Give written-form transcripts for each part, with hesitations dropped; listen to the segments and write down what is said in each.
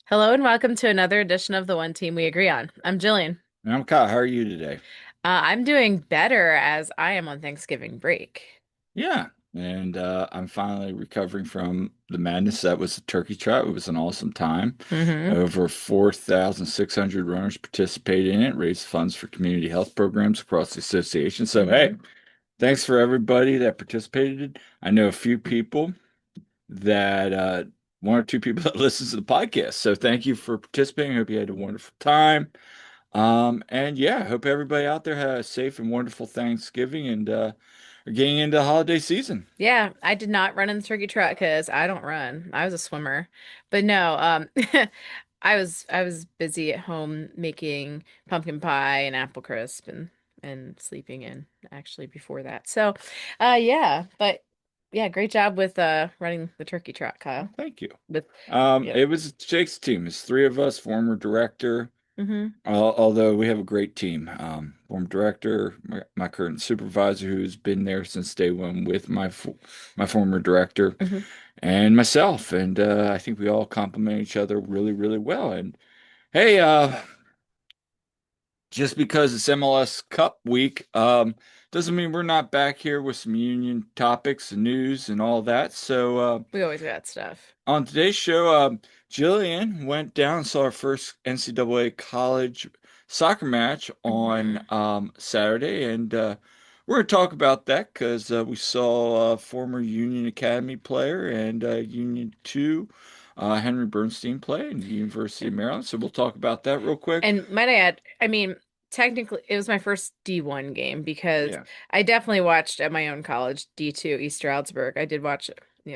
Hello and welcome to another edition of the One Team We Agree On. I'm Jillian. And I'm Kyle. How are you today? I'm doing better as I am on Thanksgiving break. Yeah. And I'm finally recovering from the madness that was the turkey trot. It was an awesome time. Hmm. Over 4,600 runners participated in it, raised funds for community health programs across the association. So, hey, Hmm. thanks for everybody that participated. I know a few people that, one or two people that listens to the podcast. So, thank you for participating. Hope you had a wonderful time. And yeah, I hope everybody out there had a safe and wonderful Thanksgiving and are getting into the holiday season. Yeah, I did not run in the turkey trot because I don't run. I was a swimmer. But no, I was busy at home making pumpkin pie and apple crisp and sleeping in actually before that. So, yeah, but yeah, great job with running the turkey trot, Well, Kyle. thank you. With yeah. It was Jake's team. It's three of us, former director. Hmm. Although we have a great team. Former director, my current supervisor, who's been there since day one with my former director, Hmm. and myself. And I think we all complement each other really, really well. And hey, just because it's MLS Cup week, doesn't mean we're not back here with some union topics and news and all that. So, We always got stuff. on today's show, Jillian went down and saw her first NCAA college soccer match on Hmm. Saturday, and we're going to talk about that because we saw a former Union Academy player and Union 2, Henry Bernstein, play in the University of Maryland. So, we'll talk about that real quick. And might I add, I mean, technically it was my first D1 game because Yeah. I definitely watched at my own college, D2, East Stroudsburg. I did watch,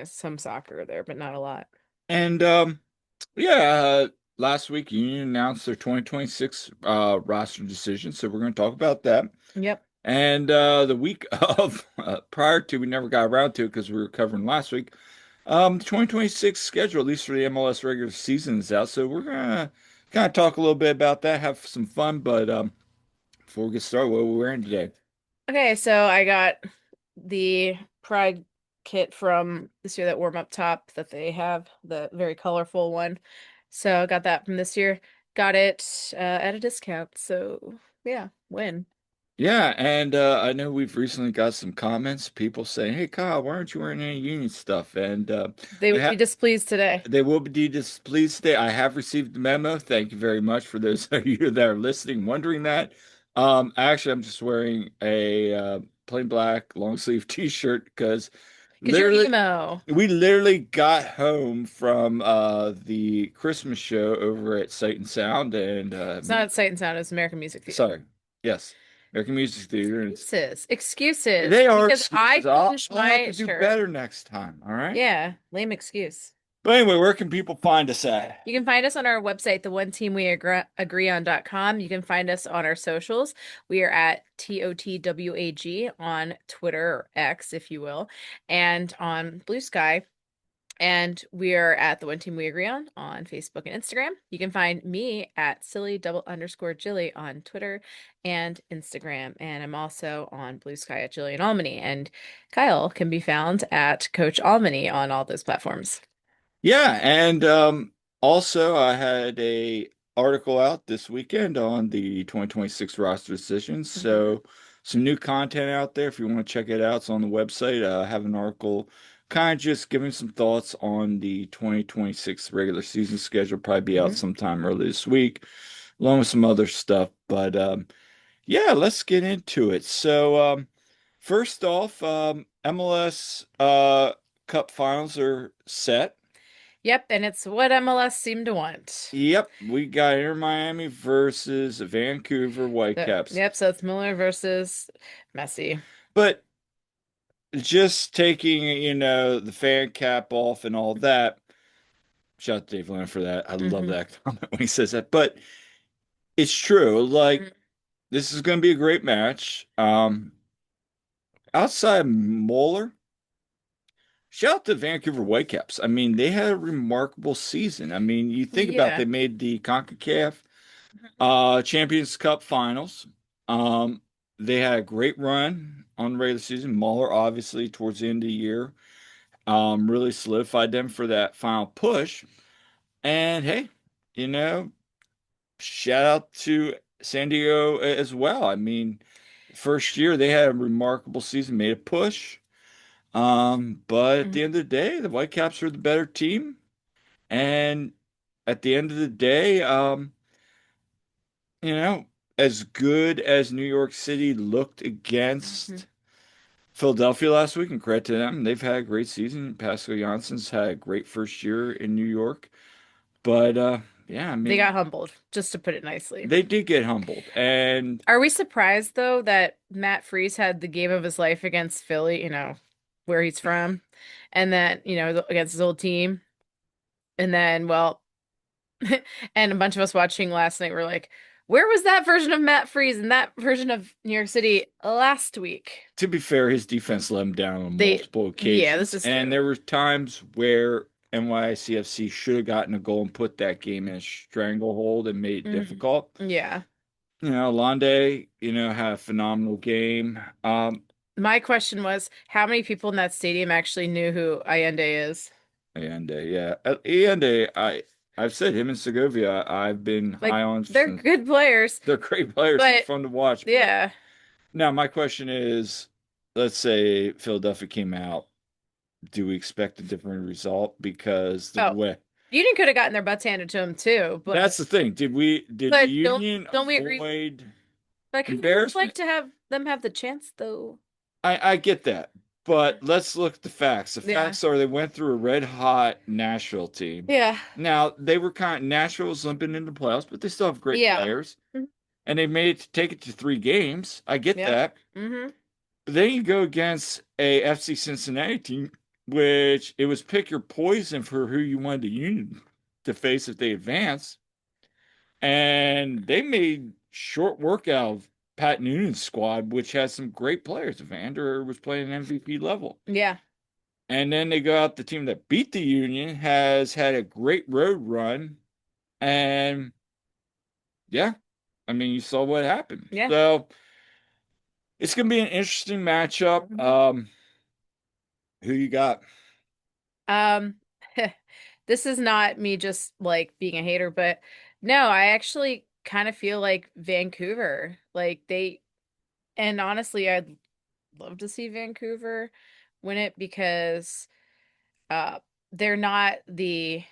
some soccer there, but not a lot. And yeah, last week Union announced their 2026 roster decision, so we're going to talk about that. Yep. And the week of prior to, we never got around to it because we were covering last week. The 2026 schedule, at least for the MLS regular season, is out. So we're gonna kind of talk a little bit about that, have some fun. But before we get started, what are we wearing today? Okay, so I got the Pride kit from this year, that warm up top that they have, the very colorful one. So I got that from this year. Got it at a discount. So yeah, win. Yeah, and I know we've recently got some comments, people saying, "Hey, Kyle, why aren't you wearing any Union stuff?" And They I would ha be displeased today. they will be displeased today. I have received the memo. Thank you very much for those of you that are listening, wondering that. Actually, I'm just wearing a plain black long sleeve t-shirt because Because you're literally, emo. we literally got home from the Christmas show over at Sight and Sound, and It's not at Sight and Sound, it's American Music Theater. sorry, yes, American Music Theater. And Excuses. Excuses. they are Because I excuses. I'll, finished I'll have my to do shirt. better next time. All right. Yeah, lame excuse. But anyway, where can people find us at? You can find us on our website, theoneteamweagreeon.com. You can find us on our socials. We are at TOTWAG on Twitter or X, if you will, and on Blue Sky. And we are at the One Team We Agree on Facebook and Instagram. You can find me at silly double underscore Jilly on Twitter and Instagram. And I'm also on Blue Sky at Jillian Almany. And Kyle can be found at Coach Almany on all those platforms. Yeah, and also I had a article out this weekend on the 2026 roster decisions. Hmm. So some new content out there if you want to check it out. It's on the website. I have an article kind of just giving some thoughts on the 2026 regular season schedule. Probably be out Hmm. sometime early this week, along with some other stuff. But yeah, let's get into it. So first off, MLS Cup Finals are set. Yep, and it's what MLS seemed to want. Yep, we got Inter Miami versus Vancouver Whitecaps. Yep, so it's Miller versus Messi. But just taking, the fan cap off and all that, shout out to Dave Leonard for that. I love Hmm. that comment when he says that. But it's true. Like, this is going to be a great match. Outside Moeller, shout out to Vancouver Whitecaps. I mean, they had a remarkable season. I mean, you think about it, Yeah. they made the CONCACAF Champions Cup Finals. Um, they had a great run on the regular season. Mahler, obviously, towards the end of the year, really solidified them for that final push. And hey, you know, shout out to San Diego as well. I mean, first year they had a remarkable season, made a push. But at the Mhm. end of the day, the Whitecaps are the better team. And at the end of the day, you know, as good as New York City looked Mhm. against Philadelphia last week, and credit to them, they've had a great season. Pascal Janssens had a great first year in New York. But yeah, I They mean, got humbled, just to put it nicely. they did get humbled. And Are we surprised though that Matt Freese had the game of his life against Philly, where he's from, and then, against his old team, and then, well, and a bunch of us watching last night were like, where was that version of Matt Freese and that version of New York City last week? to be fair, his defense let him down on They, multiple yeah, this occasions. is And true. there were times where NYCFC should have gotten a goal and put that game in a stranglehold and made it Mhm. difficult. Yeah. Londe, had a phenomenal game. My question was, how many people in that stadium actually knew who Allende is? And yeah, and I've said him and Segovia, I've been Like, high on they're since good players, they're great players, but fun to watch. But yeah. now my question is, let's say Philadelphia came out, do we expect a different result? Because the Oh, way Union could have gotten their butts handed to them too, that's the thing. Did but don't Union don't we agree? avoid But I kind of would like embarrassment? to have them have the chance though. I get that. But let's look at the facts. The Yeah. facts are they went through a red hot Nashville team. Yeah. Now they were Nashville was limping into the playoffs, but they still have great Yeah. players. Mhm. And they made it to take it to 3 games. I get Yeah. that. Hmm. But then you go against a FC Cincinnati team, which it was pick your poison for who you wanted the Union to face if they advance. And they made short work out of Pat Noonan's squad, which has some great players. Evander was playing an MVP level. Yeah. And then they go out, the team that beat the Union has had a great road run. And yeah, I mean, you saw what happened. Yeah. So it's going to be an interesting matchup. Hmm. Who you got? Um, this is not me just like being a hater, but no, I actually kind of feel like Vancouver. And honestly, I'd love to see Vancouver win it because uh they're not the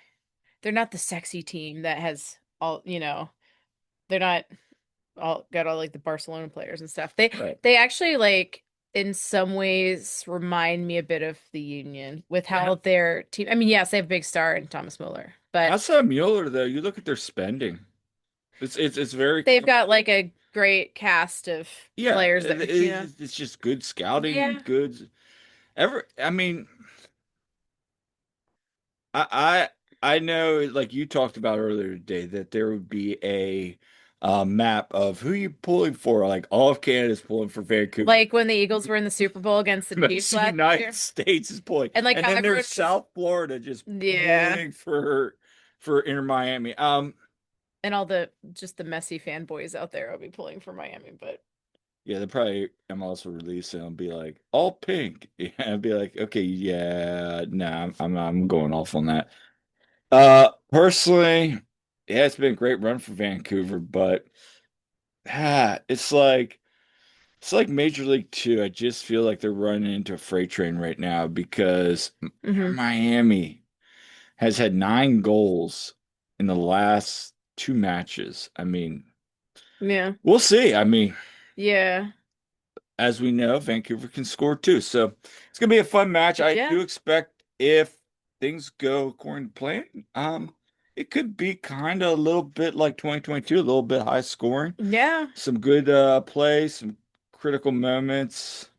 they're not the sexy team that has all, they're not all got all like the Barcelona players and stuff. They Right. they actually like in some ways remind me a bit of the Union with Yeah. how their team. I mean, yes, they have a big star in Thomas Mueller, but Outside of Mueller, though, you look at their spending. It's very they've got comfortable. like a great cast of Yeah, players there, it's just good scouting, Yeah. good. I mean, I I know, like you talked about earlier today, that there would be a map of who you pulling for. Like all of Canada's pulling for Vancouver. Like when the Eagles were in the Super Bowl against the Chiefs Most of the last United year. States is pulling, And like and how then everyone there's was, South Florida just yeah. pulling for Inter Miami. And all the messy fanboys out there will be pulling for Miami, but Yeah, they probably MLS will release it and be like all pink. Yeah, I'd be like, okay, yeah, nah, I'm going off on that. Personally, yeah, it's been a great run for Vancouver, but it's like Major League Two. I just feel like they're running into a freight train right now because hmm. Miami has had 9 goals in the last 2 matches. I mean, Yeah. we'll see. I mean, Yeah. as we know, Vancouver can score too. So it's gonna be a fun match. I Yeah. do expect if things go according to plan, it could be kind of a little bit like 2022, a little bit high scoring, Yeah. some good play, some critical moments.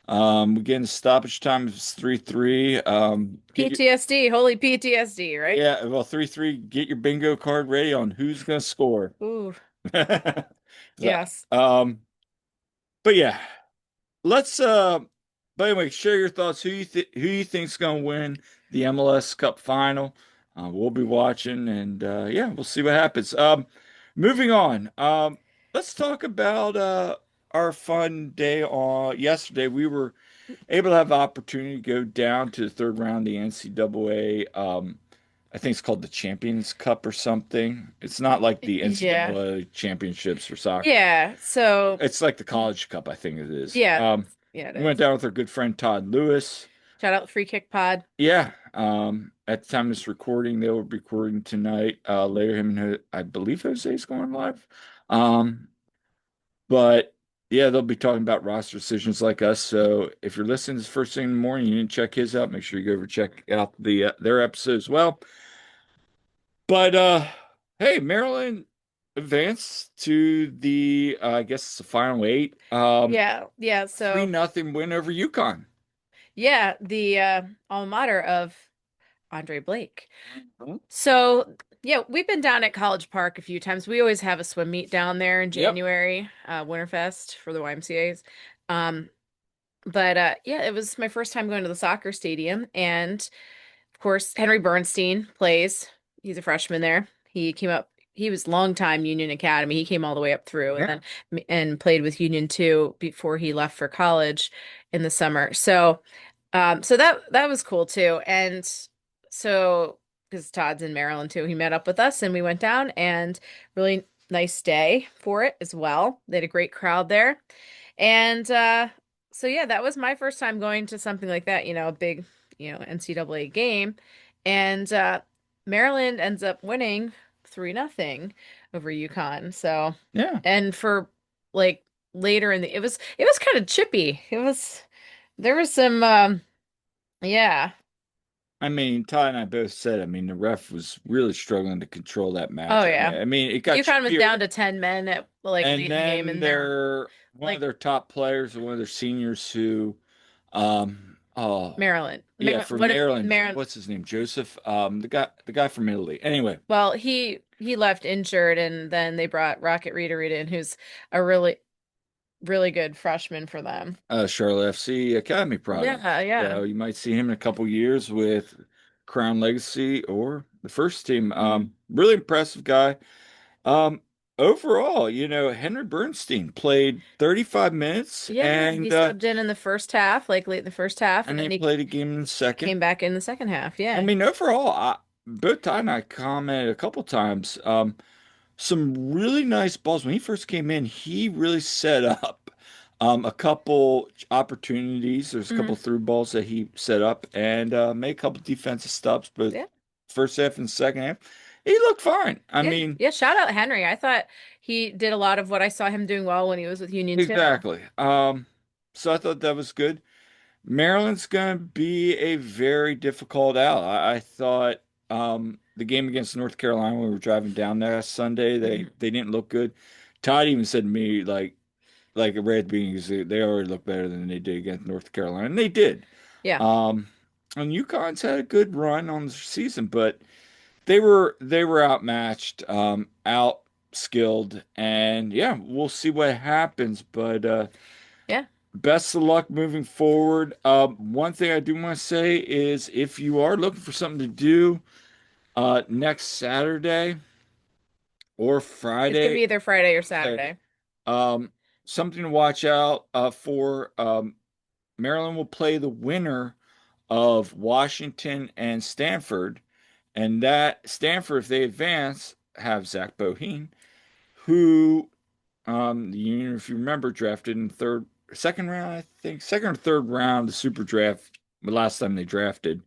We get in stoppage time is 3-3. PTSD, holy PTSD, right? Yeah, well, 3-3. Get your bingo card ready on who's gonna score. Ooh, So, yes. um, but yeah. Let's but anyway, share your thoughts. Who you think's gonna win the MLS Cup Final? We'll be watching and yeah, we'll see what happens. Moving on. Let's talk about our fun day on yesterday. We were able to have the opportunity to go down to the third round of the NCAA I think it's called the Champions Cup or something. It's not like the Yeah. NCAA championships for soccer. Yeah. So, It's like the College Cup, I think it is. yeah. Yeah, it We went is. down with our good friend Todd Lewis. Shout out Free Kick Pod. Yeah. At the time of this recording, they were recording tonight. Later, him and I believe Jose's going live. Um, but yeah, they'll be talking about roster decisions like us. So if you're listening this first thing in the morning, you didn't check his out, make sure you go over check out their episode as well. But hey, Maryland advanced to the I guess it's the final eight. Yeah. Yeah. Three So, nothing win over UConn. yeah, the alma mater of Andre Blake. So, yeah, we've been down at College Park a few times. We always have a swim meet down there in Yep. January, Winterfest for the YMCA's. Um, but yeah, it was my first time going to the soccer stadium, and of course, Henry Bernstein plays. He's a freshman there. He came up. He was longtime Union Academy. He came all the way up through, and Yeah. then and played with Union too before he left for college in the summer. So that was cool too. And so because Todd's in Maryland too, he met up with us and we went down and really nice day for it as well. They had a great crowd there. And so yeah, that was my first time going to something like that, a big, NCAA game. And Maryland ends up winning 3-0 over UConn. So, Yeah. and for like later it was kind of chippy. There was some yeah. I mean, Ty and I both said, I mean, the ref was really struggling to control that Oh match. yeah. I mean, it got UConn was down chippier, to 10 men at like and late in the game then and they're their one of like their top players, one of their seniors who, oh, Maryland. yeah, from What Maryland, Maryland what's his name? Joseph, the guy from Italy. Anyway, well, he left injured and then they brought Rocket Reed in who's a really really good freshman for them. Charlotte FC Academy product. Yeah, yeah. So you might see him in a couple years with Crown Legacy or the first team. Mhm. Really impressive guy. Um, Overall, Henry Bernstein played 35 minutes Yeah, he subbed in the first half, like late in the first half, and and he then he played a game in the second. came back in the second half. I Yeah. mean, overall, both Todd and I commented a couple times. Some really nice balls. When he first came in, he really set up a couple opportunities. There's a couple Hmm. through balls that he set up and made a couple defensive stops, but Yeah. first half and second half, he looked fine. I Yeah. mean, Yeah. Shout out Henry. I thought he did a lot of what I saw him doing well when he was with Union too. exactly. So I thought that was good. Maryland's going to be a very difficult out. I thought the game against North Carolina when we were driving down there Sunday, they Mhm. they didn't look good. Todd even said to me like right at the beginning, he said, they already look better than they did against North Carolina, and they did. Yeah. Um, and UConn's had a good run on the season, but they were outmatched, out skilled, and yeah, we'll see what happens. But Yeah. best of luck moving forward. One thing I do want to say is if you are looking for something to do next Saturday or It's gonna be Friday, either Friday or okay, Saturday. um, something to watch out for. Maryland will play the winner of Washington and Stanford, and that Stanford, if they advance, have Zach Boheen, who the Union, if you remember, drafted in second round, I think, second or third round, the super draft, the last time they drafted.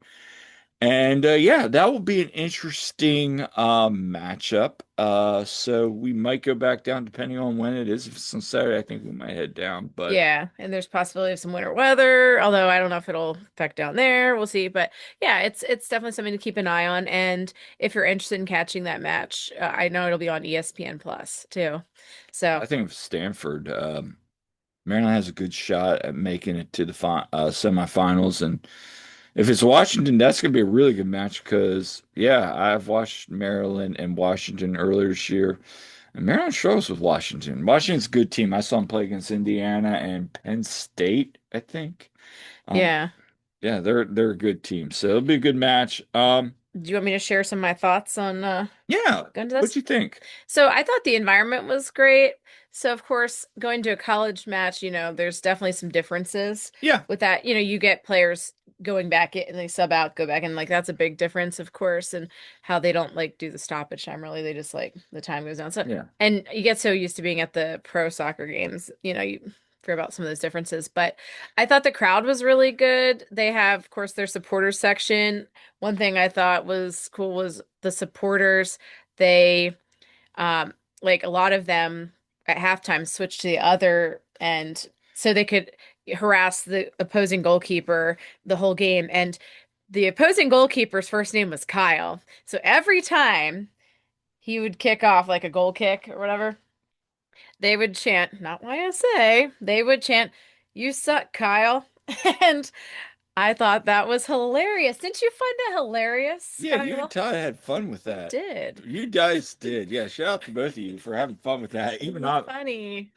And yeah, that will be an interesting matchup. So we might go back down depending on when it is. If it's on Saturday, I think we might head down. But Yeah, and there's possibility of some winter weather, although I don't know if it'll affect down there. We'll see. But yeah, it's definitely something to keep an eye on. And if you're interested in catching that match, I know it'll be on ESPN Plus too. So I think of Stanford. Maryland has a good shot at making it to the semifinals, and if it's Washington, that's going to be a really good match because, yeah, I've watched Maryland and Washington earlier this year, and Maryland struggles with Washington. Washington's a good team. I saw them play against Indiana and Penn State, I think. Um, yeah. yeah, they're a good team, so it'll be a good match. Do you want me to share some of my thoughts on Yeah, going to what'd this? you think? So I thought the environment was great. So of course, going to a college match, there's definitely some differences Yeah, with that. You get players. going back in and they sub out, go back in. Like that's a big difference, of course, and how they don't like do the stoppage time really. They just like the time goes down. So Yeah. and you get so used to being at the pro soccer games, you forget about some of those differences. But I thought the crowd was really good. They have, of course, their supporters section. One thing I thought was cool was the supporters. They like a lot of them at halftime switched to the other end so they could harass the opposing goalkeeper the whole game. And the opposing goalkeeper's first name was Kyle. So every time he would kick off like a goal kick or whatever, they would chant, not YSA, they would chant, "You suck, Kyle." And I thought that was hilarious. Didn't you find that hilarious, Yeah, you and Kyle? Todd had fun with We that. did. You guys did. Yeah, shout out to both of you for having fun with that. It Even was funny.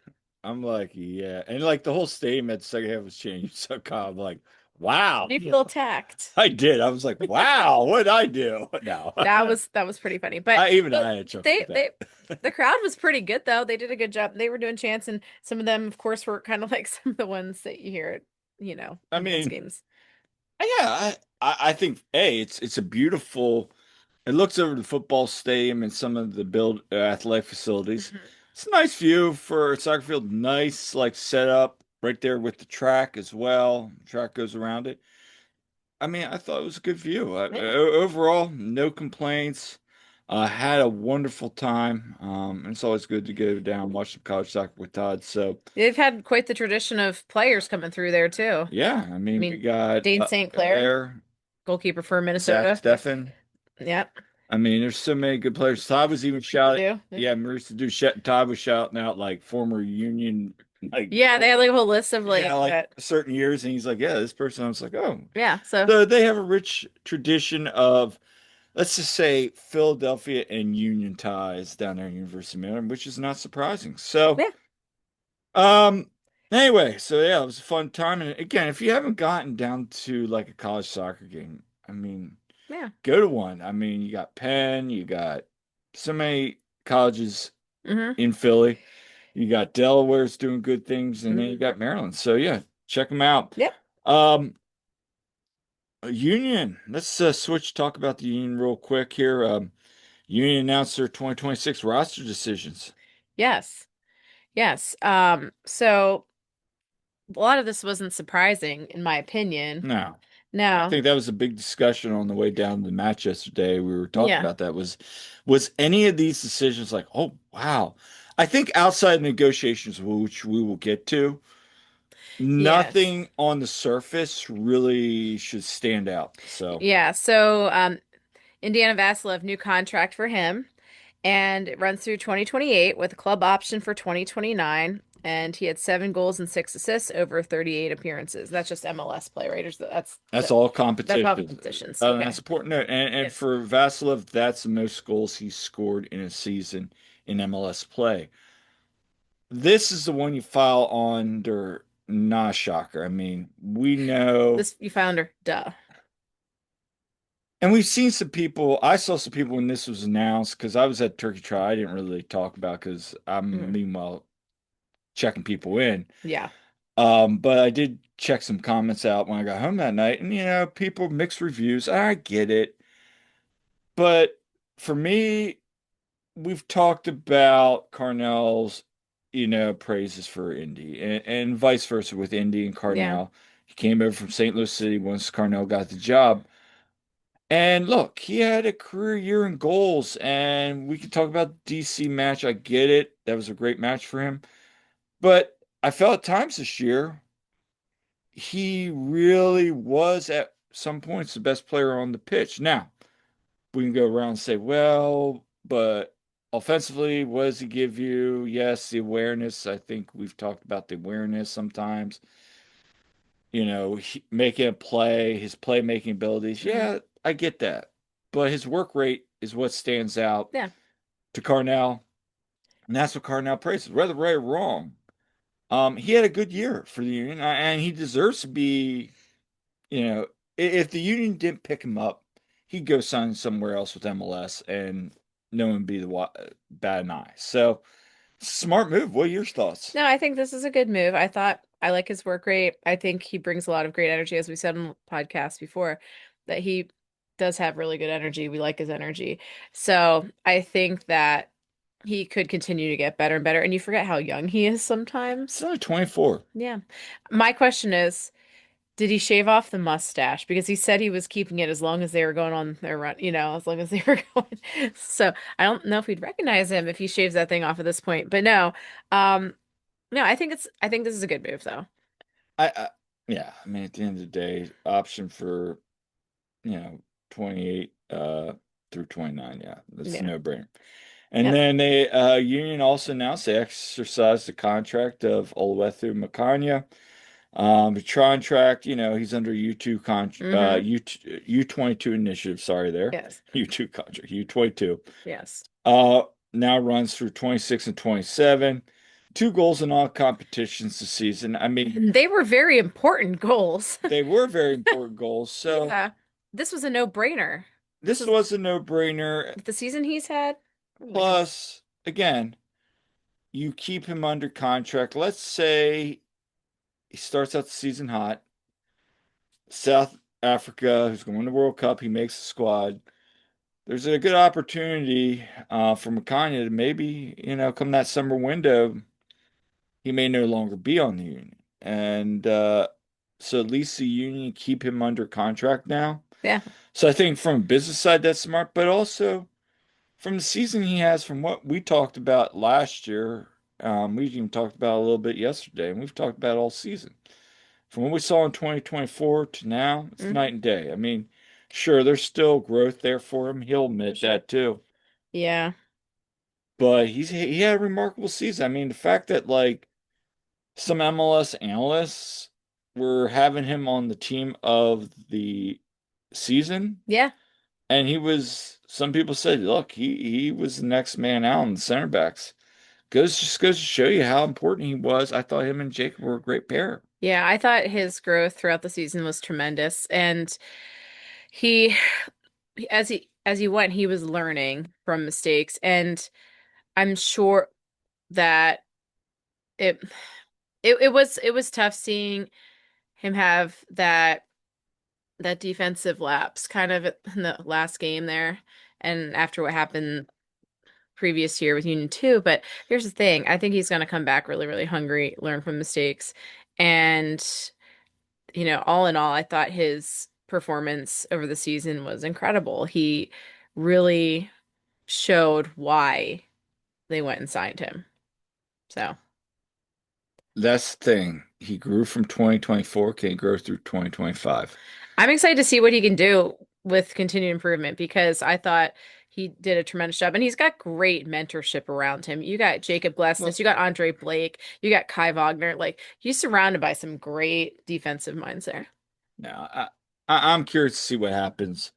I'm like, yeah. And like the whole stadium at the second half was changed. So I'm like, wow. You feel attacked. I did. I was like, wow, what did I do? No. That was pretty funny. But I had a chuckle they with that. they the crowd was pretty good though. They did a good job. They were doing chants and some of them of course were kind of like some of the ones that you hear at, I MLS mean, games. yeah, I think it's a beautiful. It looks over the football stadium and some of the build athletic facilities. Mhm. It's a nice view for a soccer field. Nice like setup right there with the track as well. Track goes around it. I mean, I thought it was a good view. Yeah. Overall, no complaints. Had a wonderful time. And it's always good to go down and watch some college soccer with Todd. So They've had quite the tradition of players coming through there too. yeah, I I mean, we mean, got Dane St. Clair, there goalkeeper for Zach Minnesota. Steffen. Yep. I mean, there's so many good players. Todd was even shouting. Do. Yeah, Marissa do. Todd was shouting out like former Union, like Yeah, they had like a whole list of yeah, like like that. certain years, and he's like, yeah, this person. I was like, oh, Yeah, so so they have a rich tradition of, let's just say, Philadelphia and Union ties down there at University of Maryland, which is not surprising. So, yeah. um, anyway, so yeah, it was a fun time. And again, if you haven't gotten down to like a college soccer game, I mean, Yeah. go to one. I mean, you got Penn, you got so many colleges Hmm. in Philly. You got Delaware's doing good things, and then you Hmm. got Maryland. So yeah, check them out. Yep. Um, Union. Let's switch talk about the Union real quick here. Union announced their 2026 roster decisions. Yes. Yes. So a lot of this wasn't surprising in my opinion. Now, I No. think that was a big discussion on the way down to the match yesterday. We were talking Yeah. about that. Was any of these decisions like, oh wow? I think outside negotiations, which we will get to, Yes. nothing on the surface really should stand out. So Yeah. So Indiana Vassilev, new contract for him, and it runs through 2028 with a club option for 2029. And he had 7 goals and 6 assists over 38 appearances. That's just MLS play, right? that's all That's all competition. competitions. That's Okay. important note. And Yes. for Vasilev, that's the most goals he's scored in a season in MLS play. This is the one you file under nah shocker. I mean, we know, This you found her. Duh. and we've seen some people. I saw some people when this was announced because I was at Turkey Trot. I didn't really talk about because I'm Mm. meanwhile checking people in. Yeah. But I did check some comments out when I got home that night, and people mixed reviews. I get it. But for me, we've talked about Carnell's, praises for Indy and vice versa with Indy and Yeah. Carnell. He came over from St. Louis City once Carnell got the job. And look, he had a career year in goals, and we could talk about the DC match. I get it. That was a great match for him. But I felt at times this year, he really was at some points the best player on the pitch. Now, we can go around and say, well, but offensively, what does he give you? Yes, the awareness. I think we've talked about the awareness sometimes. Making a play, his playmaking abilities. Hmm. Yeah, I get that. But his work rate is what stands out Yeah. to Carnell. And that's what Carnell praises, whether right or wrong. He had a good year for the Union, and he deserves to be, if the Union didn't pick him up, he'd go sign somewhere else with MLS and no one would be bad an eye. So, smart move. What are your thoughts? No, I think this is a good move. I thought I like his work rate. I think he brings a lot of great energy, as we said on the podcast before, that he does have really good energy. We like his energy. So I think that he could continue to get better and better. And you forget how young he is He's sometimes. only 24. Yeah. My question is, did he shave off the mustache? Because he said he was keeping it as long as they were going on their run, as long as they were going. So I don't know if we'd recognize him if he shaves that thing off at this point. But no, no, I think this is a good move though. I yeah, I mean at the end of the day, option for, you know, 28 through 29, yeah, that's a Yeah. no-brainer. And Yep. then they Union also announced they exercised the contract of Oluwethu Makanya. The contract, he's under U2 Mm-hmm. U22 initiative, sorry there. Yes. U2 contract, U22. Yes. Uh Now runs through 26 and 27. Two goals in all competitions this season. I mean, And they were very important goals. they were very important goals. So Yeah. This was a no-brainer. This this was was a no-brainer. with the season he's had. Oh my God. Plus, again, you keep him under contract. Let's say he starts out the season hot. South Africa, who's going to the World Cup, he makes the squad. There's a good opportunity for Makanya to maybe, come that summer window, he may no longer be on the Union. And so at least the Union keep him under contract now. Yeah. So I think from a business side, that's smart, but also from the season he has, from what we talked about last year, we even talked about a little bit yesterday, and we've talked about all season. From what we saw in 2024 to now, it's Hmm. night and day. I mean, sure, there's still growth there for him. He'll For admit sure. that too. Yeah. But he had a remarkable season. I mean, the fact that like some MLS analysts were having him on the team of the season, Yeah. and some people said, look, he was the next man out in the center backs. Goes to show you how important he was. I thought him and Jacob were a great pair. Yeah. I thought his growth throughout the season was tremendous. And he, as he went, he was learning from mistakes. And I'm sure that it it was tough seeing him have that defensive lapse kind of in the last game there and after what happened previous year with Union 2. But here's the thing. I think he's going to come back really, really hungry, learn from mistakes. And, all in all, I thought his performance over the season was incredible. He really showed why they went and signed him. So That's the thing. He grew from 2024, can he grow through 2025? I'm excited to see what he can do with continued improvement because I thought he did a tremendous job and he's got great mentorship around him. You got Jacob Glesnes, Well, you got Andre Blake, you got Kai Wagner. Like he's surrounded by some great defensive minds there. now I'm curious to see what happens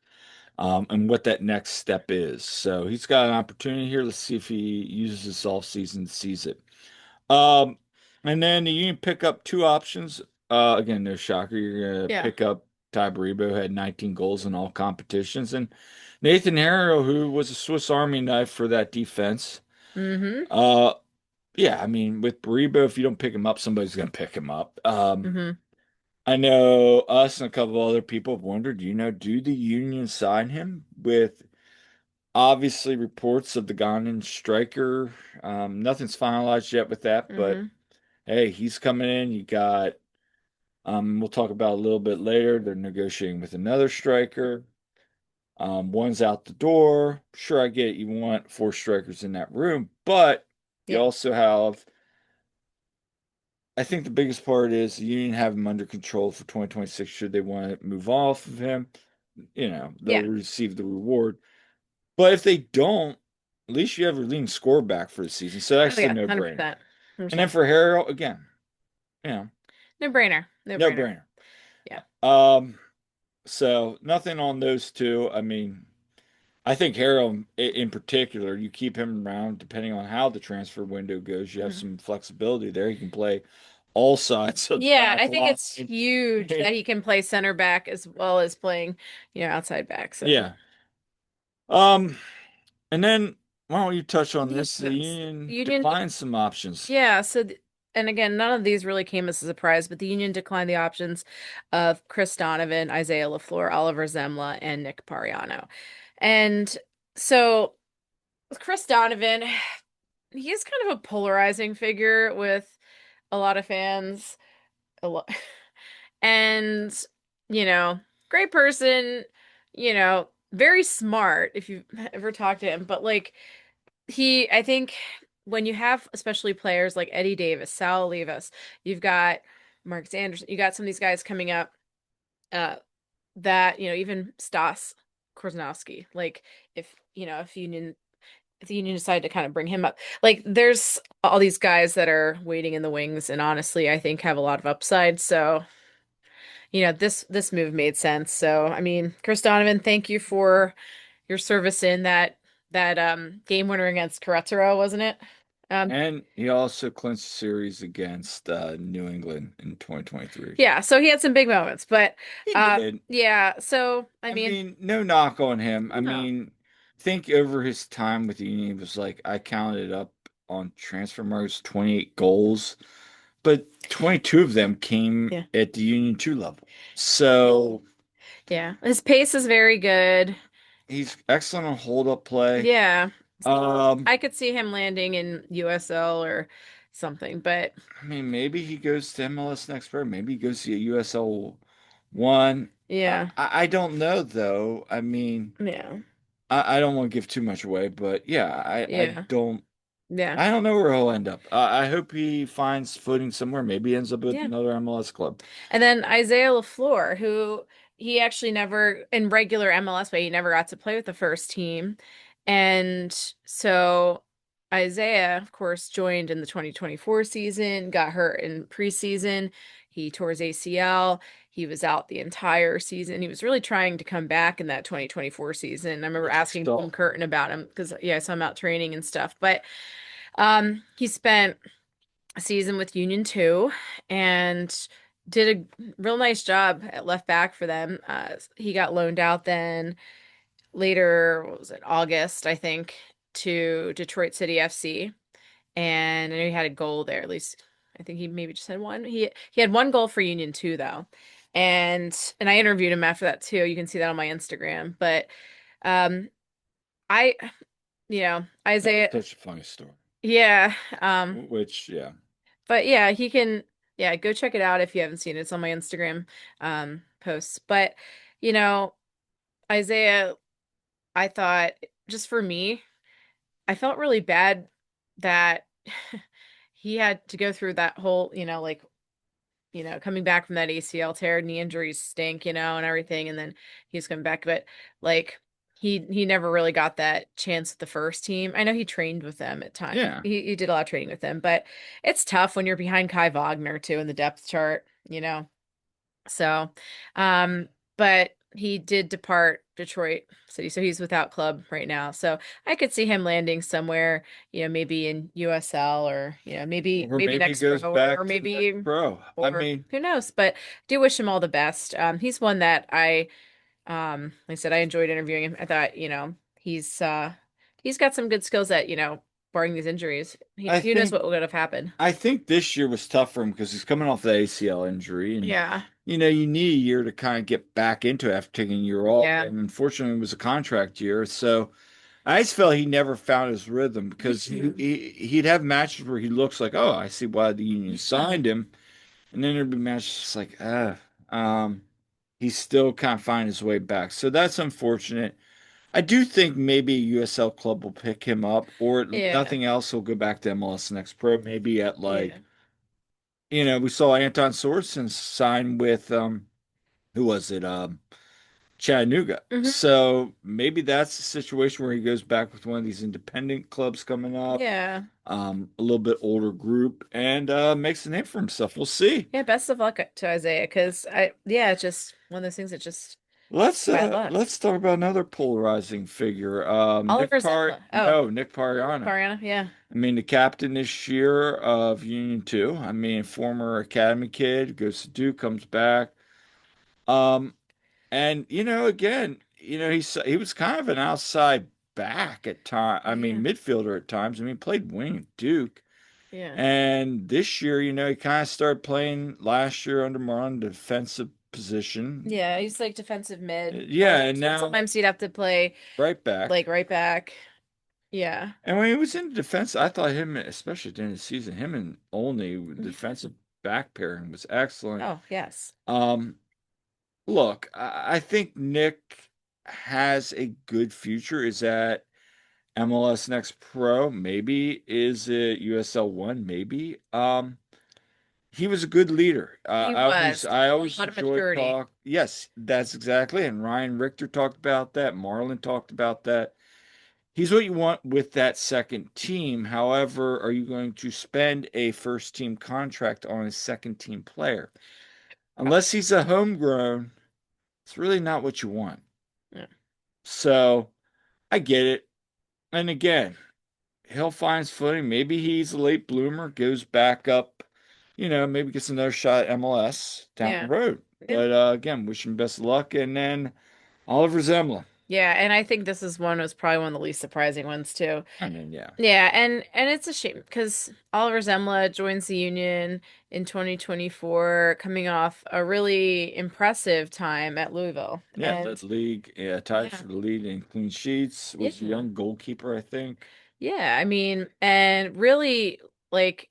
and what that next step is. So he's got an opportunity here. Let's see if he uses this off season to seize it. Um, and then the Union pick up two options. Again, no shocker. You're gonna Yeah. pick up Ty Baribo, had 19 goals in all competitions, and Nathan Harrow, who was a Swiss Army knife for that defense. Mm-hmm. Uh, yeah, I mean, with Baribo, if you don't pick him up, somebody's gonna pick him up. Mm-hmm. I know us and a couple other people have wondered, do the Union sign him with obviously reports of the Ghanaian striker? Nothing's finalized yet with that, but Mm-hmm. hey, he's coming in. You got, we'll talk about a little bit later. They're negotiating with another striker. One's out the door. Sure, I get it. You want four strikers in that room, but you Yeah. also have, I think the biggest part is the Union have him under control for 2026 should they want to move off of him. They'll Yeah. receive the reward. But if they don't, at least you have your leading score back for the season. So Oh that's a yeah, no-brainer. 100%. And then 100%. for Harrell, again, you know, No brainer. No brainer. no-brainer. Yeah. Um, so nothing on those two. I mean, I think Harrell in particular, you keep him around depending on how the transfer window goes. You have Mhm. some flexibility there. He can play all sides of the Yeah, back I think line. it's huge that he can play center back as well as playing, outside back. So Yeah. Um, and then why don't you touch on the this? The Union Union, declined some options. yeah. So and again, none of these really came as a surprise, but the Union declined the options of Chris Donovan, Isaiah LaFleur, Oliver Zemla, and Nick Pariano. And so Chris Donovan, he is kind of a polarizing figure with a lot of fans. A lot. And, you know, great person, very smart if you've ever talked to him. But like I think when you have especially players like Eddie Davis, Sal Olivas, you've got Marcus Anderson, you got some of these guys coming up, uh, that, even Stas Krasnowski, like if the Union decided to kind of bring him up, like there's all these guys that are waiting in the wings and honestly I think have a lot of upside. So this move made sense. So, I mean, Chris Donovan, thank you for your service in that game winner against Querétaro, wasn't it? Um, And he also clinched the series against New England in 2023. yeah, so he had some big moments, but He did. yeah, so I I mean, mean, no knock on him. I no. mean, think over his time with the Union, he was like, I counted up on transfer marks 28 goals, but 22 of them came Yeah. at the Union 2 level. So Yeah. His pace is very good. he's excellent on hold up play. Yeah. Um, I could see him landing in USL or something, but I mean, maybe he goes to MLS next spring. Maybe he goes to USL one. yeah. I don't know though. I mean, Yeah. I don't want to give too much away, but yeah, Yeah. Yeah. I don't know where he'll end up. I hope he finds footing somewhere. Maybe he ends up with Yeah. another MLS club. And then Isaiah LaFleur, who he actually never, in regular MLS play, he never got to play with the first team. And so Isaiah, of course, joined in the 2024 season, got hurt in preseason. He tore his ACL. He was out the entire season. He was really trying to come back in that 2024 season. I remember Which asking Tom still, Curtin about him because, yeah, I saw him out training and stuff. But he spent season with Union 2 and did a real nice job at left back for them. He got loaned out then later, what was it, August, I think, to Detroit City FC. And I know he had a goal there, at least I think he maybe just had one. He had one goal for Union 2 though. And I interviewed him after that too. You can see that on my Instagram. But um I that's Isaiah, such a funny story. yeah, Which, yeah. but yeah, yeah, go check it out if you haven't seen it. It's on my Instagram posts. But, you know, Isaiah, I thought just for me, I felt really bad that he had to go through that whole, like, coming back from that ACL tear, knee injuries stink, and everything, and then he's coming back. But like he never really got that chance with the first team. I know he trained with them at time. Yeah. He did a lot of training with them, but it's tough when you're behind Kai Wagner too in the depth chart. So, but he did depart Detroit City, so he's without club right now. So I could see him landing somewhere, maybe in USL or Or maybe maybe he next pro goes or back to next maybe pro. I or mean, who knows. But do wish him all the best. He's one that like I said, I enjoyed interviewing him. I thought, he's got some good skills that, barring these injuries, I who knows think what would have happened. I think this year was tough for him because he's coming off the ACL injury, and Yeah, you need a year to kind of get back into it after taking a year off. yeah, And unfortunately, it was a contract year, so I just felt he never found his rhythm because he'd have matches where he looks like, oh, I see why the Union signed him, and then there'd be matches just like, um, he's still kind of finding his way back. So that's unfortunate. I do think maybe a USL club will pick him up, or if yeah, nothing else, he'll go back to MLS Next Pro, maybe at yeah. like, we saw Anton Sorensen sign with who was it? Chattanooga. Hmm. So maybe that's a situation where he goes back with one of these independent clubs coming up, Yeah. a little bit older group, and makes a name for himself. We'll see. Yeah, best of luck to Isaiah because it's just one of those things that just bad luck. Let's talk about another polarizing figure. Oliver Zemla. Oh, Nick Pariano. Mariana, yeah. I mean, the captain this year of Union 2. I mean, former academy kid, goes to Duke, comes back. Um, and again, he was kind of an outside back at time. I mean, Yeah. midfielder at times. I mean, played wing at Duke. Yeah. And this year, he kind of started playing last year under Marlon defensive position. Yeah, he's like defensive mid, Yeah, and and now sometimes he'd have to play right like back. right back. Yeah. And when he was in defense, I thought him, especially at the end of the season, him and Olney, the defensive back pairing was excellent. Oh, yes. Um, Look, I think Nick has a good future. Is that MLS Next Pro? Maybe. Is it USL One? Maybe. He was a good leader. He I always, was. I A always lot of enjoy maturity. talk. Yes, that's exactly. And Ryan Richter talked about that. Marlon talked about that. He's what you want with that second team. However, are you going to spend a first team contract on a second team player? Unless he's a homegrown, it's really not what you want. Yeah. So I get it. And again, he'll find his footing. Maybe he's a late bloomer, goes back up, maybe gets another shot at MLS down the Yeah. road. Yeah. But again, wish him best of luck. And then Oliver Zemla. Yeah, and I think this is one was probably one of the least surprising ones too. I mean, yeah. Yeah, and it's a shame because Oliver Zemla joins the Union in 2024, coming off a really impressive time at Louisville. Yeah, led And the league, yeah, tied yeah, for the lead in clean sheets, was a yeah. young goalkeeper, I think. Yeah, I mean, and really like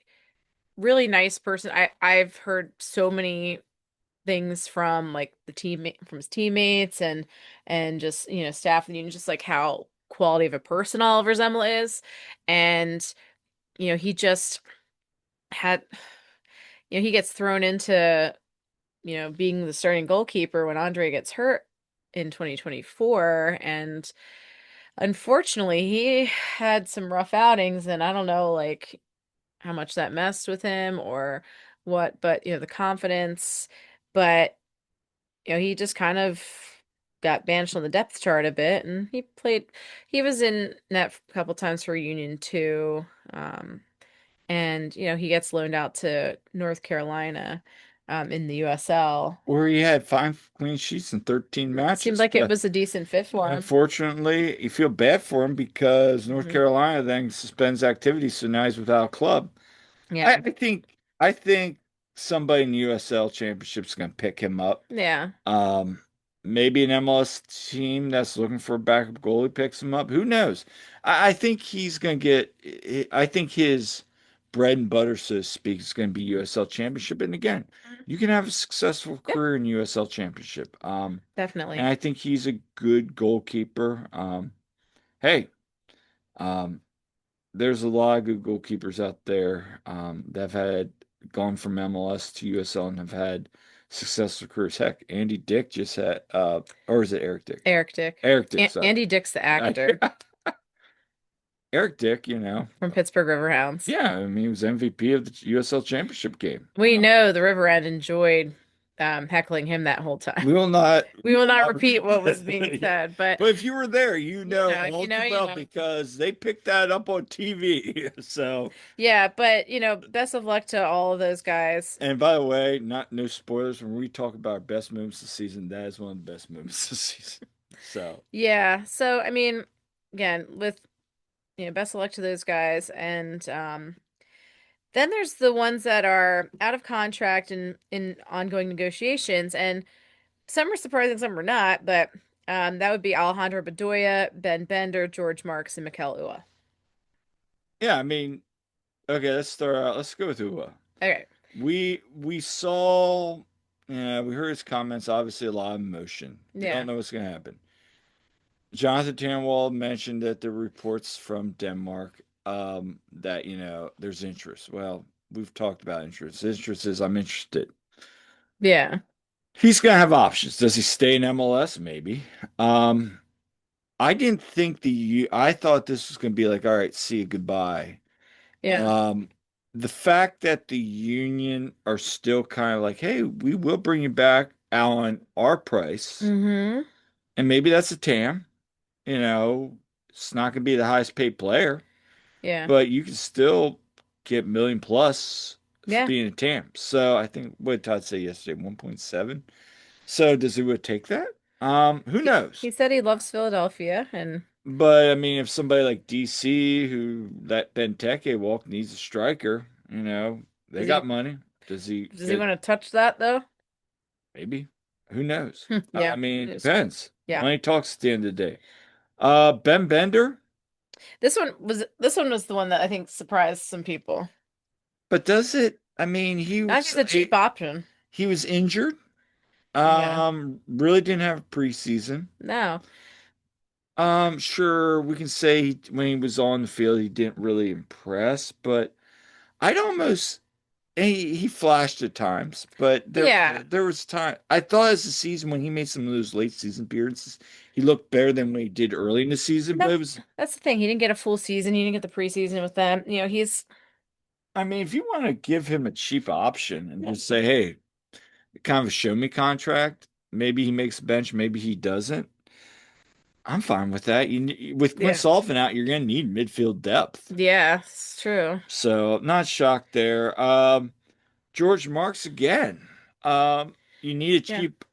really nice person. I've heard so many things from like the teammate from his teammates and just, staff and just like how quality of a person Oliver Zemla is. And, he just had he gets thrown into, being the starting goalkeeper when Andre gets hurt in 2024. And unfortunately, he had some rough outings, and I don't know, like, how much that messed with him or what, but, the confidence. But, he just kind of got banished on the depth chart a bit, and he was in net a couple times for Union too. And he gets loaned out to North Carolina in the USL. Where he had 5 clean sheets in 13 Seemed matches. like it was a decent fit for him. Unfortunately, you feel bad for him because North Hmm. Carolina then suspends activity, so now he's without a club. Yeah. I think somebody in the USL Championship is going to pick him up. Yeah. Um, Maybe an MLS team that's looking for a backup goalie picks him up. Who knows? I think he's going to get. I think his bread and butter, so to speak, is going to be USL Championship. And again, you can have a successful Yeah, career in USL Championship. And definitely. I think he's a good goalkeeper. Hey, um, there's a lot of good goalkeepers out there that have had gone from MLS to USL and have had successful careers. Heck, Andy Dick just had, or is it Eric Dick? Eric Dick. Eric Dick, sorry. Andy Dick's the actor Eric Dick, from Pittsburgh Riverhounds. yeah, I mean, he was MVP of the USL Championship game. We know the River End enjoyed heckling him that whole time. We will not, We we will will not not repeat what was repeat being that. said, but But if you were there, you know you all know, too you well know. because they picked that up on TV. So, Yeah, but best of luck to all of those guys. and by the way, no spoilers. When we talk about our best moments this season, that is one of the best moments this season. So, Yeah, so I mean, again, with best of luck to those guys. And then there's the ones that are out of contract and in ongoing negotiations, and some are surprising, some are not, but that would be Alejandro Bedoya, Ben Bender, George Marks, and Mikel Ua. yeah, I mean, okay, let's start out. Let's go with Ua. Okay. We saw, yeah, we heard his comments. Obviously, a lot of emotion. We don't Yeah. know what's going to happen. Jonathan Tannwald mentioned that the reports from Denmark that there's interest. Well, we've talked about interest. Interest is I'm interested. Yeah. He's going to have options. Does he stay in MLS? Maybe. Um, I didn't think I thought this was going to be like, all right, see you, goodbye. Yeah. Um, the fact that the union are still kind of like, hey, we will bring you back on our price, Mm-hmm. and maybe that's a TAM. It's not going to be the highest paid player, Yeah. but you can still get million plus for Yeah. being a TAM. So I think what did Todd say yesterday, 1.7. So does he would take that? Who He knows? said he loves Philadelphia, and But I mean, if somebody like DC who let Benteke walk needs a striker, they Does got he money. Does he does he get want to touch that though? maybe? Who knows? I Yeah, mean, it it's true. depends. Yeah. Money talks at the end of the day. Ben Bender, This one was the one that I think surprised some people. but does it? I mean, he I think was it's a cheap option. he was injured. Yeah. Really didn't have a preseason. No. Sure, we can say when he was on the field, he didn't really impress, but I'd almost he flashed at times, but Yeah. there was time. I thought as the season when he made some of those late season appearances, he looked better than what he did early in the season. But That's it was, that's the thing. He didn't get a full season. He didn't get the preseason with them. He's I mean, if you want to give him a cheap option and just say, hey, kind of a show me contract, maybe he makes a bench, maybe he doesn't. I'm fine with that. With Quinn yeah. Sullivan out, you're going to need midfield depth. Yeah, it's true. So not shocked there. George Marks again. You need a Yeah. cheap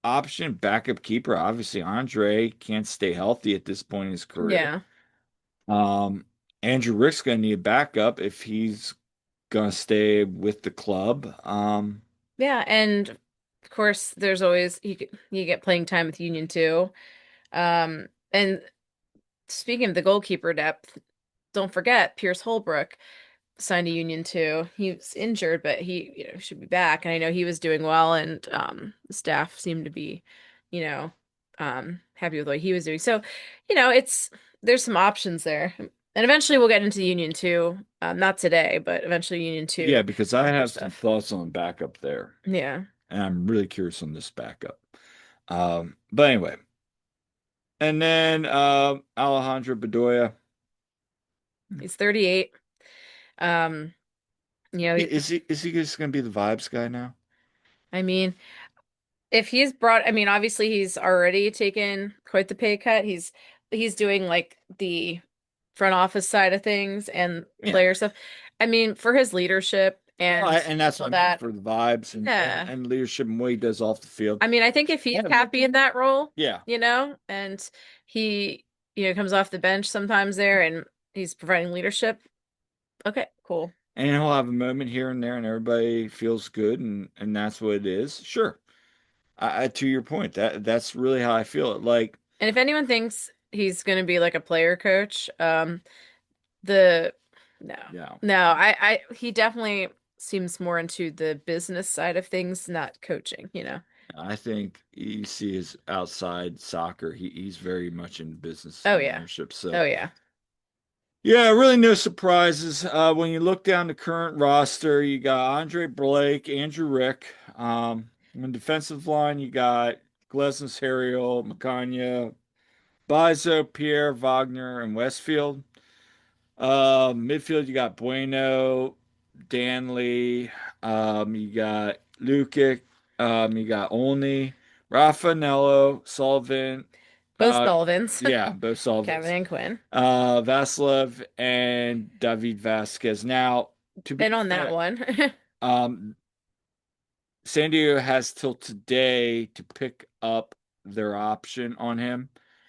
option, backup keeper. Obviously, Andre can't stay healthy at this point in his career. Yeah. Um, Andrew Rick's gonna need a backup if he's gonna stay with the club. Yeah, and of course there's always you get playing time with Union too. And speaking of the goalkeeper depth, don't forget Pierce Holbrook signed a Union too. He was injured, but he, should be back. And I know he was doing well, and the staff seemed to be, you know, happy with what he was doing. So, there's some options there. And eventually we'll get into Union too. Not today, but eventually Union Yeah, two because I goalkeeper have some stuff. thoughts on backup there, Yeah. and I'm really curious on this backup. But anyway, and then Alejandro Bedoya. He's 38. Um, you know, he, Is he just gonna be the vibes guy now? I mean, if he's brought, I mean, obviously he's already taken quite the pay cut. He's doing like the front office side of things and Yeah. player stuff. I mean, for his leadership Well, and and that's all what I mean that, for the vibes yeah. and leadership and what he does off the field. I mean, I think if he's Yeah. happy in that role, Yeah. and he, comes off the bench sometimes there and he's providing leadership, okay, cool. And he'll have a moment here and there, and everybody feels good, and that's what it is. Sure. To your point, that's really how I feel it. Like, And if anyone thinks he's going to be like a player coach, The no. yeah, No, he definitely seems more into the business side of things, not coaching. I think you see his outside soccer. He's very much in business Oh and yeah. ownership. So Oh yeah. yeah, really no surprises. When you look down the current roster, you got Andre Blake, Andrew Rick. On defensive line, you got Glesnes, Harriel, Macania, Bizo, Pierre, Wagner, and Westfield. Midfield, you got Bueno, Danley, you got Lukic, you got Olney, Raffanello, Sullivan, Both uh, Sullivans, yeah, both Kevin Sullivans, and Quinn. Vasilev and David Vasquez. Now, to be And on that fair, one, um, San Diego has till today to pick up their option on him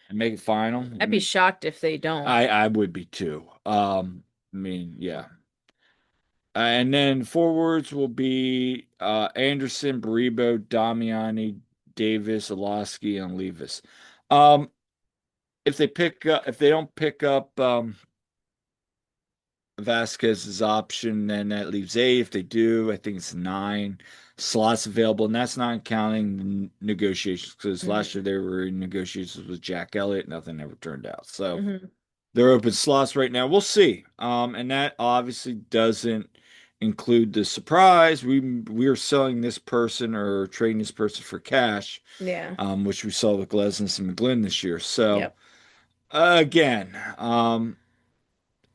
and make it final. I I'd be mean, shocked if they don't. I would be too. I mean, yeah. And then forwards will be Anderson, Baribo, Damiani, Davis, Olaski, and Levis. Um, if they don't pick up Vasquez's option, then that leaves eight. If they do, I think it's nine slots available, and that's not counting the negotiations because last Hmm. year they were in negotiations with Jack Elliott, nothing ever turned out. So Hmm. they're open slots right now. We'll see. And that obviously doesn't include the surprise. We are selling this person or trading this person for cash, Yeah. which we saw with Glesnes and McGlynn this year. So Yep. again,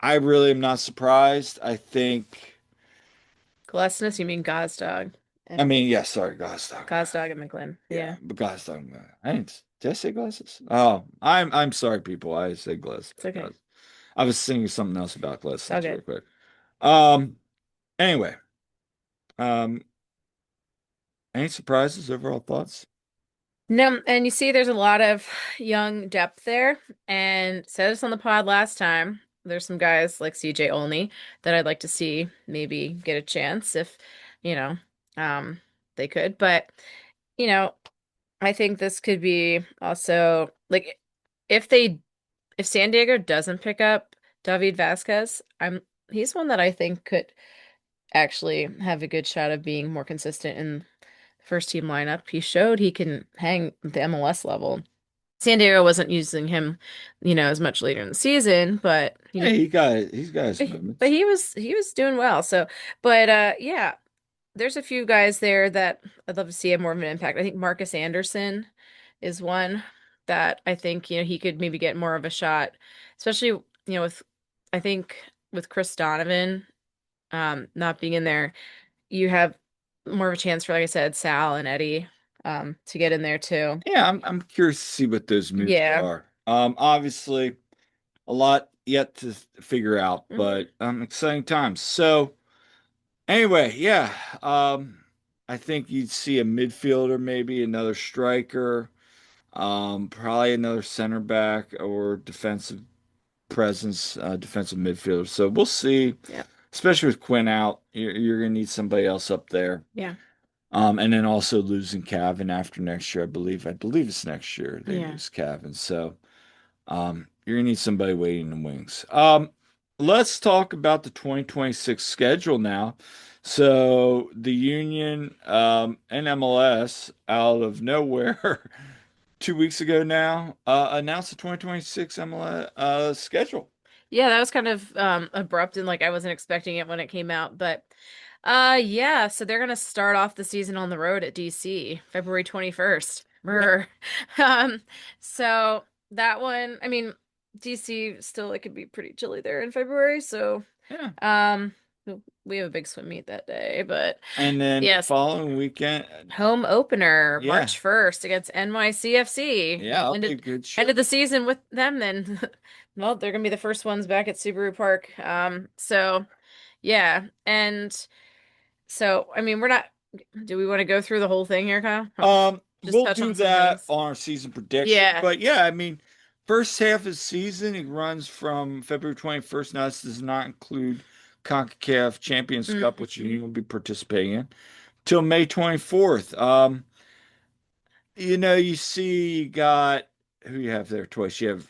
I really am not surprised. I think. Glessness, you mean Gazdag I and mean, yeah, sorry, Gosstock. Gazdag and McGlynn. Yeah, Yeah. but Gosstock. I didn't. Did I say glasses? Oh, I'm sorry, people. I said glasses. It's okay. I was thinking something else about It's all glasses real good. quick. Um. Anyway, um, any surprises? Overall thoughts? No, and you see there's a lot of young depth there, and said this on the pod last time. There's some guys like CJ Olney that I'd like to see maybe get a chance if, you know, um, they could. But, you know, I think this could be also like if they if San Diego doesn't pick up David Vasquez, he's one that I think could actually have a good shot of being more consistent in first team lineup. He showed he can hang the MLS level. San Diego wasn't using him, as much later in the season, but Hey, he's got his but moments. he was doing well. So, but yeah, there's a few guys there that I'd love to see have more of an impact. I think Marcus Anderson is one that I think, he could maybe get more of a shot, especially, with I think with Chris Donovan not being in there, you have more of a chance for, like I said, Sal and Eddie to get in there too. Yeah, I'm curious to see what those moves Yeah. are. Obviously a lot yet to figure out, Hmm. but exciting times. So anyway, yeah, I think you'd see a midfielder, maybe another striker, probably another center back or defensive presence, defensive midfielder. So we'll see. Yeah. Especially with Quinn out, you're gonna need somebody else up there. Yeah. And then also losing Cavan after next year, I believe. I believe it's next year they Yeah. lose Cavan. So you're gonna need somebody waiting in the wings. Let's talk about the 2026 schedule now. So the Union and MLS out of nowhere 2 weeks ago now announced the 2026 MLS schedule. Yeah, that was kind of abrupt and like I wasn't expecting it when it came out, but yeah, so they're gonna start off the season on the road at DC, February 21st. Yeah. Brr. Um, so that one, I mean, DC still it could be pretty chilly there in February, so Yeah. um we have a big swim meet that day, but And then yes, following weekend, home opener yeah, March 1st against NYCFC. yeah, that'll be a Ended good ended the show. season with them then. Well, they're gonna be the first ones back at Subaru Park. So yeah, and so I mean, we're not. Do we want to go through the whole thing here, Kyle? Just We'll touch do on some that things. on our season prediction. Yeah. But yeah, I mean, first half of the season, it runs from February 21st. Now, this does not include CONCACAF Champions Cup, which Hmm. you will be participating in, till May 24th. You see you got who you have there twice. You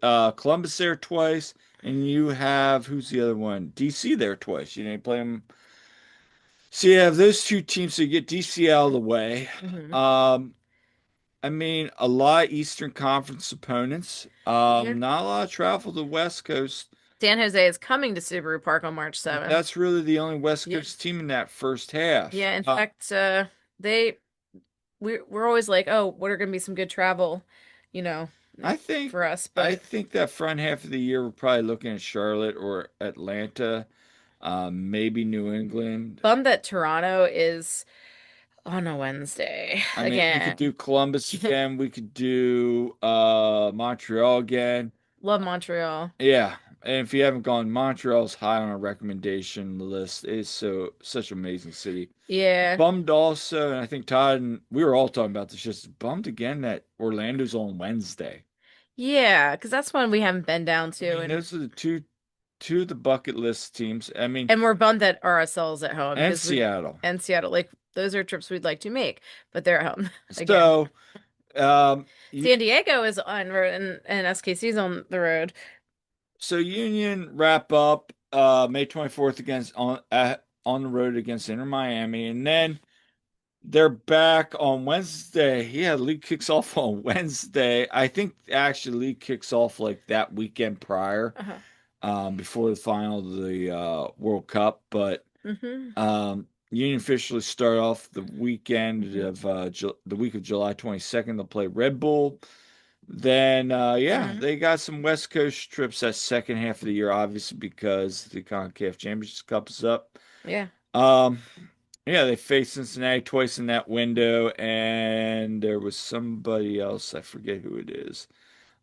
have Columbus there twice, and you have who's the other one? DC there twice. You play them. So you have those two teams, so you get DC out of the way. Hmm. Um, I mean, a lot of Eastern Conference opponents. Yeah. Not a lot of travel to the West Coast. San Jose is coming to Subaru Park on March 7th. That's really the only West Yeah. Coast team in that first half. Yeah. In fact, they we're always like, oh, what are gonna be some good travel, you know, I think for us, I but. think that front half of the year we're probably looking at Charlotte or Atlanta, maybe New England. Bummed that Toronto is on a Wednesday I mean, we could again. do Columbus again. We could do Montreal again. Love Montreal. Yeah, and if you haven't gone, Montreal's high on our recommendation list. It's such an amazing city. Yeah. Bummed also, and I think Todd and we were all talking about this, just bummed again that Orlando's on Wednesday. Yeah, because that's one we haven't been down I to, mean, and those are the two of the bucket list teams. I mean, and we're bummed that RSL's at home and because we Seattle. and Seattle, like those are trips we'd like to make, but they're at home again. So, you San Diego is on road and SKC's on the road. Union wrap up May 24th against on the road against Inter Miami, and then they're back on Wednesday. Yeah, league kicks off on Wednesday. I think actually league kicks off like that weekend prior, Uh-huh. before the final of the World Cup. But Hmm. Union officially start off the weekend Hmm. of the week of July 22nd. They'll play Red Bull. Then yeah, Hmm. they got some West Coast trips that second half of the year, obviously because the CONCACAF Champions Cup is up. Yeah. Um, yeah, they faced Cincinnati twice in that window, and there was somebody else, I forget who it is.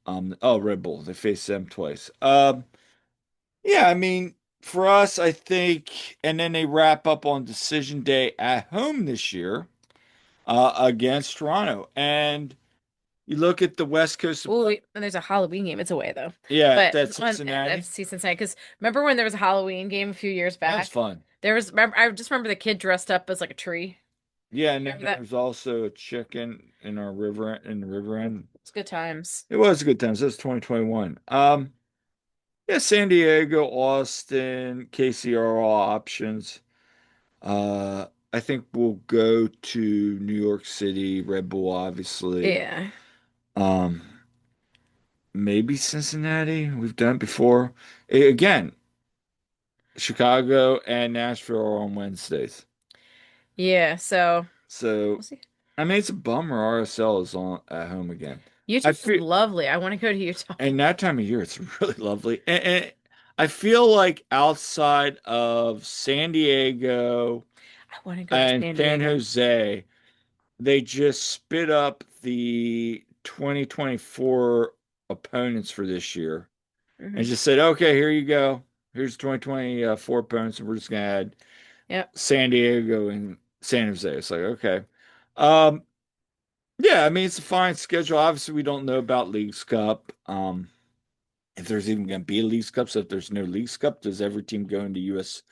Oh, Red Bull. They faced them twice. Yeah, I mean, for us, I think, and then they wrap up on decision day at home this year, against Toronto. And You look at the West Coast. Oh, and there's a Halloween game. It's away though, Yeah, but that's on Cincinnati. FC Cincinnati. Because remember when there was a Halloween game a few years That was back? fun. There was. Remember, I just remember the kid dressed up as like a tree. Yeah, and then Remember there that? was also a chicken in the river end. It's good times. It was a good time. So that's 2021. Yeah, San Diego, Austin, KC are all options. I think we'll go to New York City, Red Bull, obviously. Yeah. Um, maybe Cincinnati. We've done it before. Again, Chicago and Nashville are on Wednesdays. Yeah. So we'll So, see. I mean, it's a bummer RSL is on at home again. I Utah's feel, lovely. I want to go to Utah. and that time of year, it's really lovely. And I feel like outside of San Diego I want to go to and San San Diego. Jose, they just spit up the 2024 opponents for this year and Hmm. just said, okay, here you go. Here's 2024 opponents, and we're just gonna add Yep. San Diego and San Jose. It's like, okay. Um, yeah, I mean it's a fine schedule. Obviously, we don't know about Leagues Cup. If there's even gonna be a Leagues Cup, so if there's no Leagues Cup, does every team go into US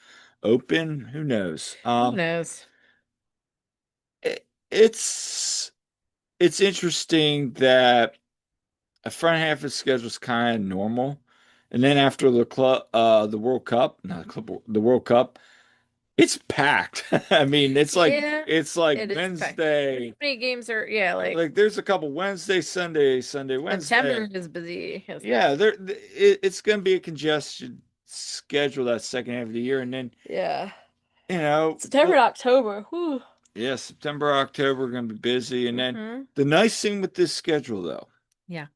Open? Who knows? Who knows? It, it's it's interesting that a front half of the schedule is kind of normal. And then after the World Cup, not the club, the World Cup, it's packed. I mean, Yeah, it's like it is packed. Wednesday. How many games are, yeah, like Like there's a couple Wednesday, Sunday, Sunday, September Wednesday. is busy, isn't it? Yeah, it's going to be a congested schedule that second half of the year, and then Yeah. you know, September and October. Whew. yeah, September, October are going to be busy, and then Hmm. the nice thing with this schedule though Yeah.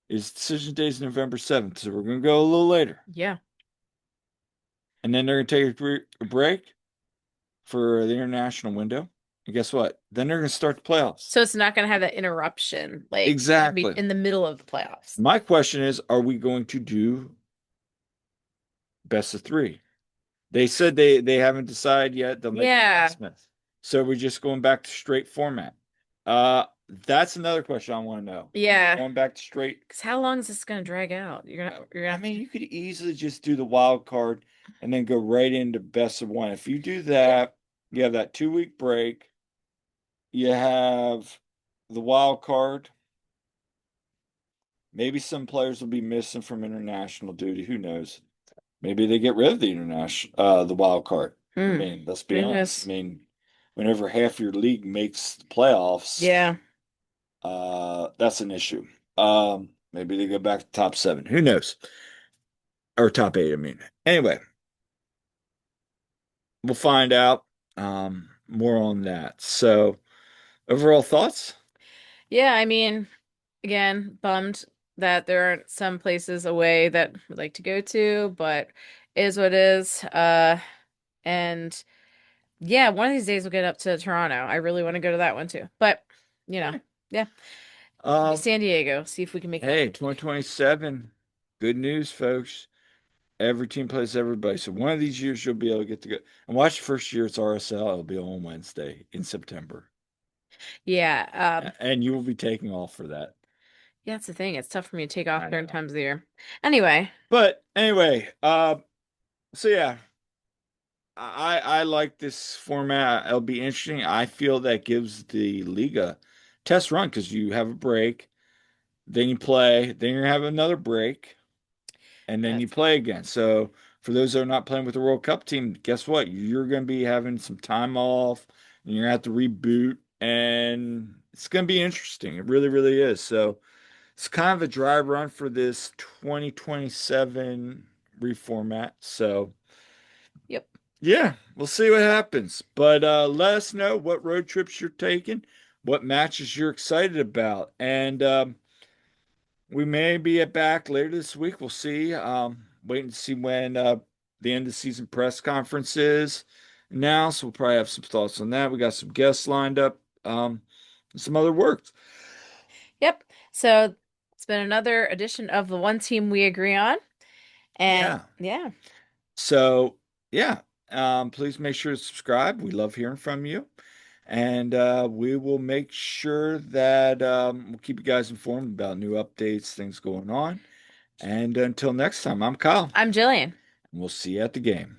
is decision day is November 7th, so we're going to go a little later. Yeah. And then they're going to take a break for the international window. And guess what? Then they're going to start the playoffs. So it's not going to have that interruption, like Exactly. in the middle of the playoffs. My question is, are we going to do best of three? They said they haven't decided yet. They'll make Yeah. announcements. So we're just going back to straight format. That's another question I want to know. Yeah. Going back to straight. Because how long is this going to drag out? You're gonna I have mean, to. you could easily just do the wild card and then go right into best of one. If you do Yeah. that, you have that 2 week break. You have the wild card. Maybe some players will be missing from international duty. Who knows? Maybe they get rid of the the wild card. I Hmm. mean, let's be Who honest. I knows? mean, whenever half your league makes the playoffs, Yeah. that's an issue. Maybe they go back to top seven. Who knows? Or top eight, I mean. Anyway, we'll find out. More on that. So, overall thoughts? Yeah. I mean, again, bummed that there aren't some places away that we'd like to go to, but it is what it is. And yeah, one of these days we'll get up to Toronto. I really want to go to that one too. But, you know, Yeah. yeah, maybe Um, San Diego, see if we can make that hey, work. 2027. Good news, folks. Every team plays everybody. So one of these years you'll be able to get to go and watch the first year it's RSL. It'll be on Wednesday in September. Yeah, And you will be taking off for that. yeah, that's the thing. It's tough for me to take off I certain know. times of the year. Anyway, But anyway, so yeah, I like this format. It'll be interesting. I feel that gives the Liga test run because you have a break, then you play, then you have another break, and then you that's play again. So for those that are not playing with the World Cup team, guess what? You're going to be having some time off, and you're going to have to reboot, and it's going to be interesting. It really, really is. So it's kind of a dry run for this 2027 reformat. So yep. yeah, we'll see what happens. But let us know what road trips you're taking, what matches you're excited about, and we may be back later this week. We'll see. Waiting to see when the end of season press conference is now. So we'll probably have some thoughts on that. We got some guests lined up, and some other work. Yep. So it's been another edition of the One Team We Agree On. And Yeah. yeah, So yeah, please make sure to subscribe. We love hearing from you. And we will make sure that we'll keep you guys informed about new updates, things going on. And until next time, I'm Kyle, I'm Jillian. and we'll see you at the game.